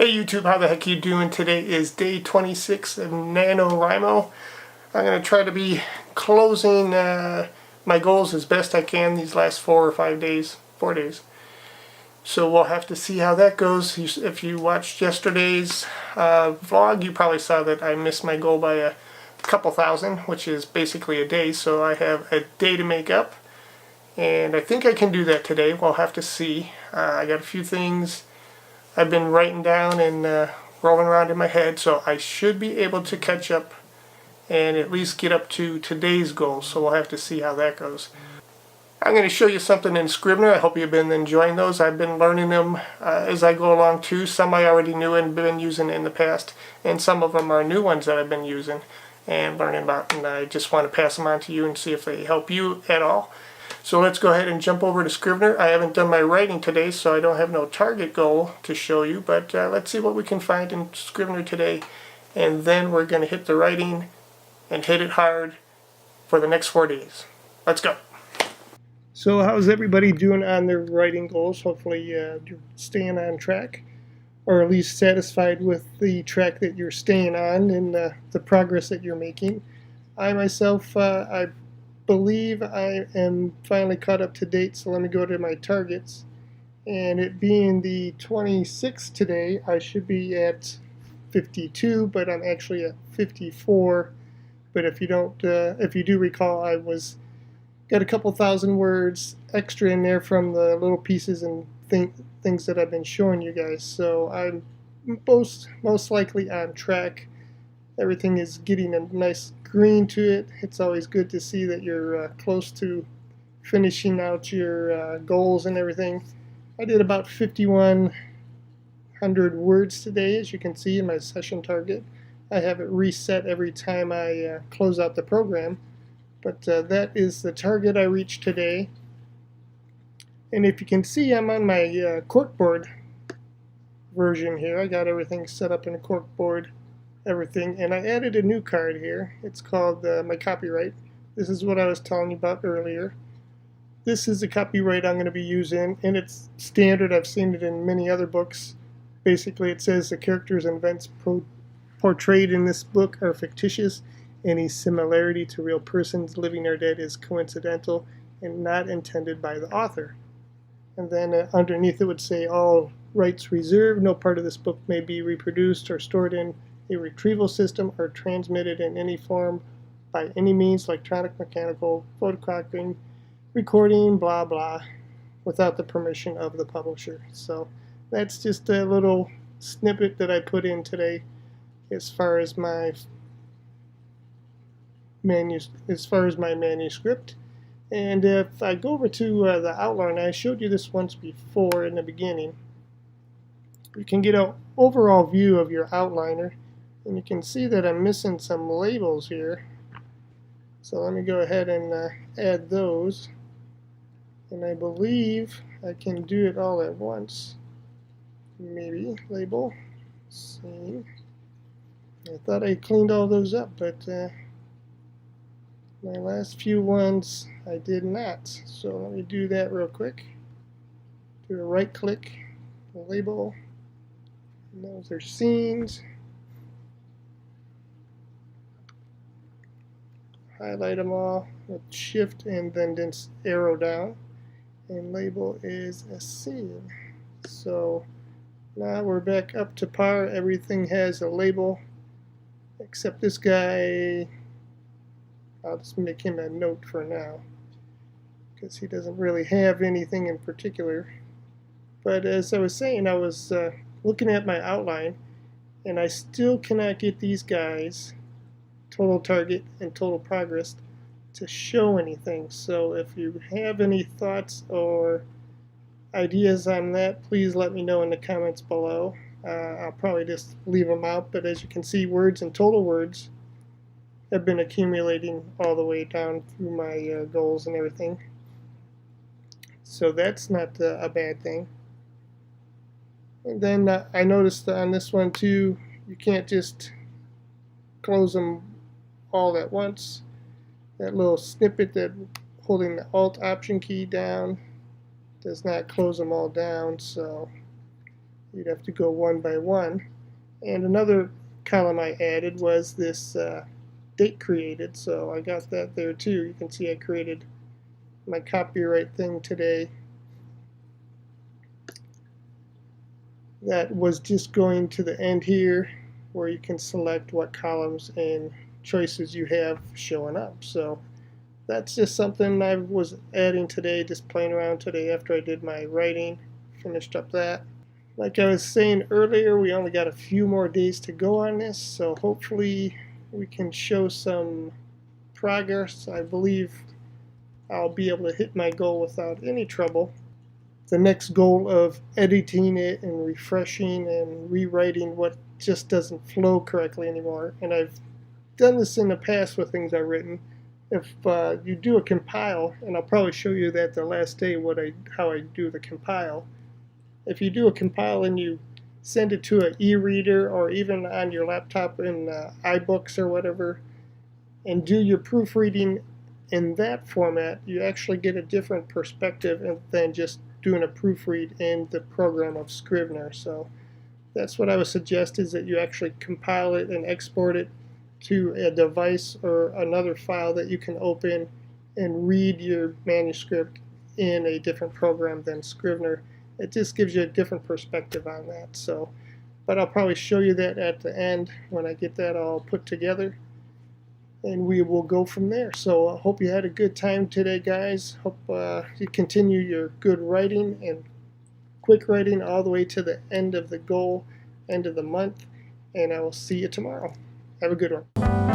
Hey YouTube, how the heck you doing? Today is day 26 of NANOWRIMO. I'm going to try to be closing my goals as best I can these last 4 days. So we'll have to see how that goes. If you watched yesterday's vlog, you probably saw that I missed my goal by a couple thousand, which is basically a day. So I have a day to make up, and I think I can do that today. We'll have to see. I got a few things I've been writing down and rolling around in my head, so I should be able to catch up and at least get up to today's goal, so we'll have to see how that goes. I'm going to show you something in Scrivener. I hope you've been enjoying those. I've been learning them as I go along too. Some I already knew and been using in the past, and some of them are new ones that I've been using and learning about, and I just want to pass them on to you and see if they help you at all. So let's go ahead and jump over to Scrivener. I haven't done my writing today, so I don't have no target goal to show you, but let's see what we can find in Scrivener today, and then we're going to hit the writing and hit it hard for the next 4 days. Let's go. So how's everybody doing on their writing goals? Hopefully you're staying on track, or at least satisfied with the track that you're staying on and the progress that you're making. I myself, I believe I am finally caught up to date, so let me go to my targets, and it being the 26th today, I should be at 52, but I'm actually at 54. But if you do recall, I got a couple thousand words extra in there from the little pieces and things that I've been showing you guys, so I'm most likely on track. Everything is getting a nice green to it. It's always good to see that you're close to finishing out your goals and everything. I did about 5,100 words today, as you can see in my session target. I have it reset every time I close out the program, but that is the target I reached today. And if you can see, I'm on my corkboard version here. I got everything set up in a corkboard. Everything, and I added a new card here. It's called my copyright. This is what I was telling you about earlier. This is the copyright I'm going to be using, and it's standard. I've seen it in many other books. Basically, it says the characters and events portrayed in this book are fictitious. Any similarity to real persons, living or dead, is coincidental and not intended by the author. And then underneath it would say, all rights reserved. No part of this book may be reproduced or stored in a retrieval system or transmitted in any form by any means, electronic, mechanical, photocopying, recording, blah blah, without the permission of the publisher. So that's just a little snippet that I put in today as far as my manuscript. And if I go over to the outline, I showed you this once before in the beginning. You can get an overall view of your outliner. And you can see that I'm missing some labels here. So let me go ahead and add those. And I believe I can do it all at once. Maybe. Label. See. I thought I cleaned all those up, but my last few ones I did not. So let me do that real quick. Do a right click, label. And those are scenes. Highlight them all with shift and then just arrow down, and label is a scene. So now we're back up to par. Everything has a label except this guy. I'll just make him a note for now because he doesn't really have anything in particular. But as I was saying, I was looking at my outline, and I still cannot get these guys, total target and total progress, to show anything. So if you have any thoughts or ideas on that, please let me know in the comments below. I'll probably just leave them out, but as you can see, words and total words have been accumulating all the way down through my goals and everything. So that's not a bad thing. And then I noticed on this one too, you can't just close them all at once. That little snippet that holding the Alt Option key down does not close them all down, so You'd have to go one by one. And another column I added was this date created, so I got that there too. You can see I created my copyright thing today. That was just going to the end here where you can select what columns and choices you have showing up. So that's just something I was adding today, just playing around today after I did my writing, finished up that. Like I was saying earlier, we only got a few more days to go on this, so hopefully we can show some progress. I believe I'll be able to hit my goal without any trouble. The next goal of editing it and refreshing and rewriting what just doesn't flow correctly anymore, and I've done this in the past with things I've written. If you do a compile, and I'll probably show you that the last day how I do the compile. If you do a compile and you send it to an e-reader or even on your laptop in iBooks or whatever, and do your proofreading in that format, you actually get a different perspective than just doing a proofread in the program of Scrivener. So that's what I would suggest, is that you actually compile it and export it to a device or another file that you can open and read your manuscript in a different program than Scrivener. It just gives you a different perspective on that. So, but I'll probably show you that at the end when I get that all put together, and we will go from there. So I hope you had a good time today, guys. Hope you continue your good writing and quick writing all the way to the end of the goal, end of the month, and I will see you tomorrow. Have a good one.